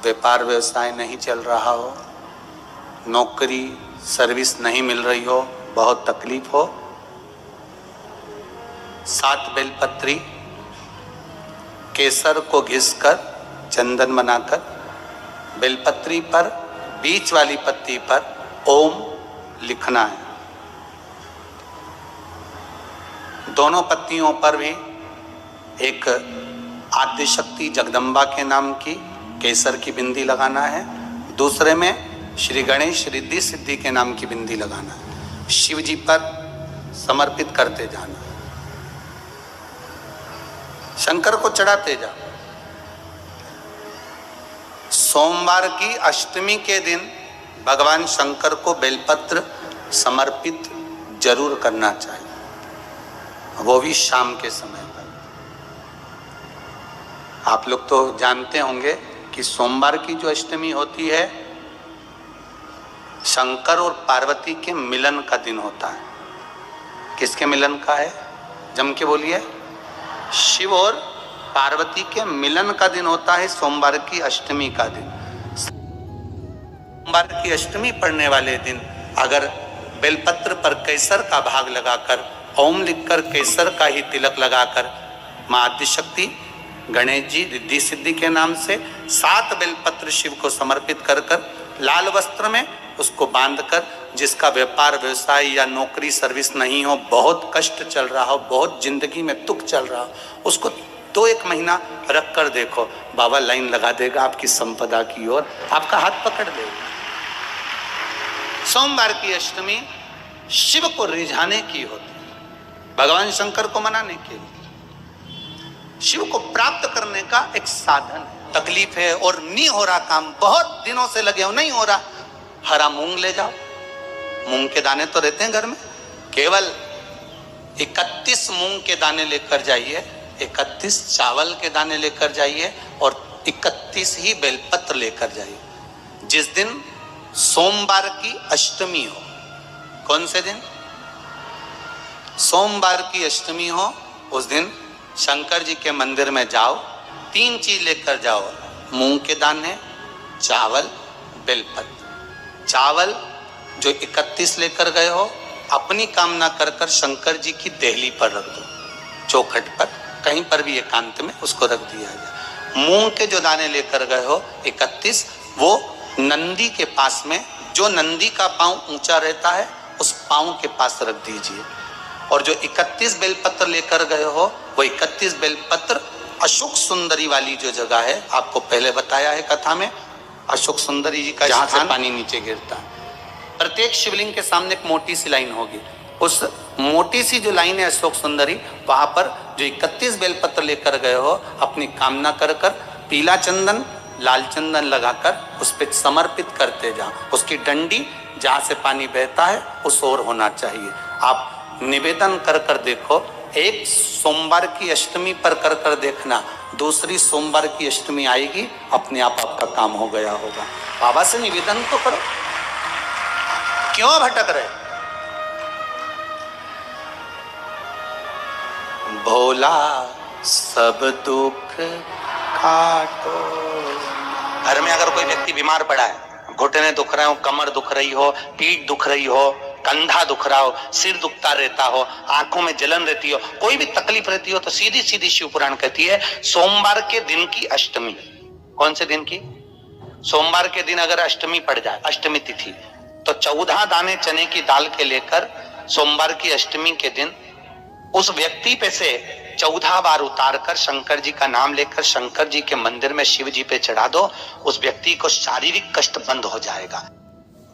व्यापार व्यवसाय नहीं चल रहा हो, नौकरी सर्विस नहीं मिल रही हो, बहुत तकलीफ हो, 7 बेलपत्री केसर को घिसकर चंदन बनाकर बेलपत्री पर बीच वाली पत्ती पर ओम लिखना है। दोनों पत्तियों पर भी एक आद्य शक्ति जगदम्बा के नाम की केसर की बिंदी लगाना है, दूसरे में श्री गणेश रिद्धि सिद्धि के नाम की बिंदी लगाना है। शिव जी पर समर्पित करते जाना, शंकर को चढ़ाते जाओ। सोमवार की अष्टमी के दिन भगवान शंकर को बेलपत्र समर्पित जरूर करना चाहिए, वो भी शाम के समय पर। आप लोग तो जानते होंगे कि सोमवार की जो अष्टमी होती है शंकर और पार्वती के मिलन का दिन होता है। किसके मिलन का है? जम के बोलिए। शिव और पार्वती के मिलन का दिन होता है सोमवार की अष्टमी का दिन। सोमवार की अष्टमी पड़ने वाले दिन अगर बेलपत्र पर केसर का भाग लगाकर ओम लिखकर केसर का ही तिलक लगाकर मां आदिशक्ति गणेश जी रिद्धि सिद्धि के नाम से 7 बेलपत्र शिव को समर्पित कर लाल वस्त्र में उसको बांधकर, जिसका व्यापार व्यवसाय या नौकरी सर्विस नहीं हो, बहुत कष्ट चल रहा हो, बहुत जिंदगी में दुख चल रहा हो, उसको 2-1 महीना रख कर देखो, बाबा लाइन लगा देगा आपकी संपदा की ओर, आपका हाथ पकड़ देगा। सोमवार की अष्टमी शिव को रिझाने की होती है, भगवान शंकर को मनाने के लिए, शिव को प्राप्त करने का एक साधन है। तकलीफ है और नहीं हो रहा काम, बहुत दिनों से लगे हो, नहीं हो रहा, हरा मूंग ले जाओ। मूंग के दाने तो रहते हैं घर में, केवल 31 मूंग के दाने लेकर जाइए, 31 चावल के दाने लेकर जाइए और 31 ही बेलपत्र लेकर जाइए। जिस दिन सोमवार की अष्टमी हो, कौन से दिन? सोमवार की अष्टमी हो, उस दिन शंकर जी के मंदिर में जाओ, 3 चीज लेकर जाओ, मूंग के दाने, चावल, बेलपत्र। चावल जो 31 लेकर गए हो, अपनी कामना कर कर शंकर जी की देहली पर रख दो, चौखट पर, कहीं पर भी एकांत में उसको रख दिया जाए। मूंग के जो दाने लेकर गए हो 31, वो नंदी के पास में, जो नंदी का पांव ऊंचा रहता है उस पांव के पास रख दीजिए। और जो 31 बेलपत्र लेकर गए हो, वो 31 बेलपत्र अशोक सुंदरी वाली जो जगह है, आपको पहले बताया है कथा में, अशोक सुंदरी जी का जहां से पानी नीचे गिरता है, प्रत्येक शिवलिंग के सामने एक मोटी सी लाइन होगी, उस मोटी सी जो लाइन है अशोक सुंदरी, वहां पर जो 31 बेलपत्र लेकर गए हो, अपनी कामना कर कर पीला चंदन लाल चंदन लगाकर उस पर समर्पित करते जाओ। उसकी डंडी जहां से पानी बहता है उस ओर होना चाहिए। आप निवेदन कर कर देखो, एक सोमवार की अष्टमी पर कर कर देखना, दूसरी सोमवार की अष्टमी आएगी, अपने आप आपका काम हो गया होगा। बाबा से निवेदन तो करो, क्यों भटक रहे? भोला सब दुख काटो। घर में अगर कोई व्यक्ति बीमार पड़ा है, घुटने दुख रहे हो, कमर दुख रही हो, पीठ दुख रही हो, कंधा दुख रहा हो, सिर दुखता रहता हो, आंखों में जलन रहती हो, कोई भी तकलीफ रहती हो, तो सीधी सीधी शिव पुराण कहती है सोमवार के दिन की अष्टमी। कौन से दिन की? सोमवार के दिन अगर अष्टमी पड़ जाए, अष्टमी तिथि, तो 14 दाने चने की दाल के लेकर सोमवार की अष्टमी के दिन उस व्यक्ति पे से 14 बार उतार कर शंकर जी का नाम लेकर शंकर जी के मंदिर में शिव जी पे चढ़ा दो, उस व्यक्ति को शारीरिक कष्ट बंद हो जाएगा।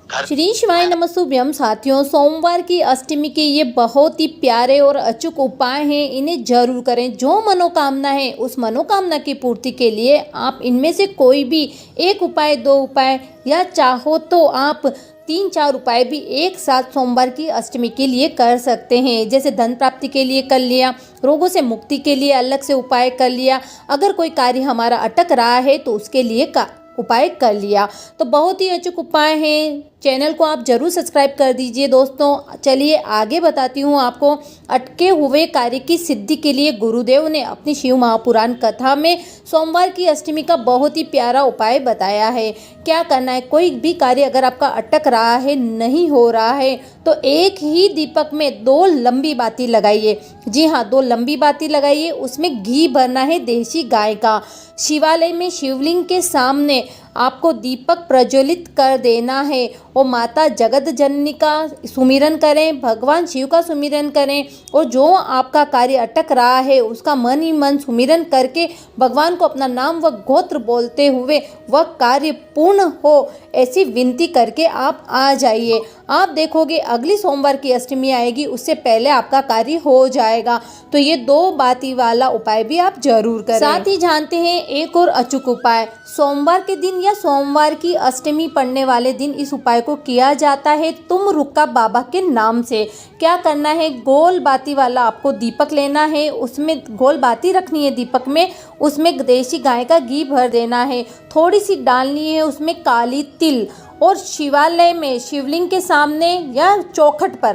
श्री शिवाय नमस्तुभ्यम। साथियों, सोमवार की अष्टमी के ये बहुत ही प्यारे और अचूक उपाय हैं, इन्हें जरूर करें। जो मनोकामना है उस मनोकामना की पूर्ति के लिए आप इनमें से कोई भी 1 उपाय, 2 उपाय या चाहो तो आप 3-4 उपाय भी एक साथ सोमवार की अष्टमी के लिए कर सकते हैं। जैसे धन प्राप्ति के लिए कर लिया, रोगों से मुक्ति के लिए अलग से उपाय कर लिया, अगर कोई कार्य हमारा अटक रहा है तो उसके लिए उपाय कर लिया। तो बहुत ही अचूक उपाय हैं, चैनल को आप जरूर सब्सक्राइब कर दीजिए दोस्तों। चलिए आगे बताती हूँ आपको। अटके हुए कार्य की सिद्धि के लिए गुरुदेव ने अपनी शिव महापुराण कथा में सोमवार की अष्टमी का बहुत ही प्यारा उपाय बताया है। क्या करना है, कोई भी कार्य अगर आपका अटक रहा है, नहीं हो रहा है, तो एक ही दीपक में 2 लंबी बाती लगाइए। जी हाँ, 2 लंबी बाती लगाइए। उसमें घी भरना है देसी गाय का। शिवालय में शिवलिंग के सामने आपको दीपक प्रज्वलित कर देना है और माता जगत जननी का सुमिरन करें, भगवान शिव का सुमिरन करें और जो आपका कार्य अटक रहा है उसका मन ही मन सुमिरन करके भगवान को अपना नाम व गोत्र बोलते हुए वह कार्य पूर्ण हो, ऐसी विनती करके आप आ जाइए। आप देखोगे अगली सोमवार की अष्टमी आएगी, उससे पहले आपका कार्य हो जाएगा। तो ये 2 बाती वाला उपाय भी आप जरूर करें। साथ ही जानते हैं एक और अचूक उपाय। सोमवार के दिन या सोमवार की अष्टमी पड़ने वाले दिन इस उपाय को किया जाता है तुम रुक्का बाबा के नाम से। क्या करना है, गोल बाती वाला आपको दीपक लेना है, उसमें गोल बाती रखनी है दीपक में, उसमें देसी गाय का घी भर देना है, थोड़ी सी डालनी है उसमें काली तिल और शिवालय में शिवलिंग के सामने या चौखट पर